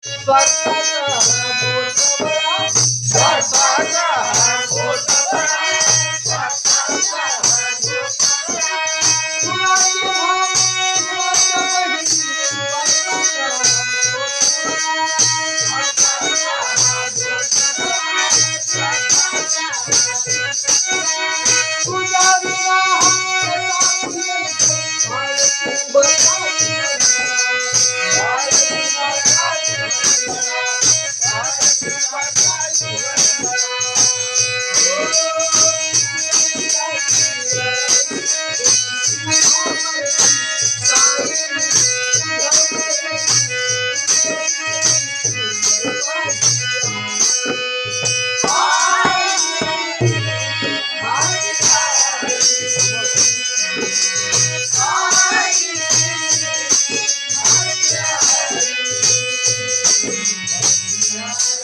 स्वार्थाचा पोटभरा, स्वार्थाचा पोटभरा, स्वार्थाचा पोटभरा. कुणाची भाव, कुणाच्या बहिणी, स्वार्थाचा पोटभरा, स्वार्थाचा पोटभरा, स्वार्थाचा पोटभरा. तुझ्या विना Yeah.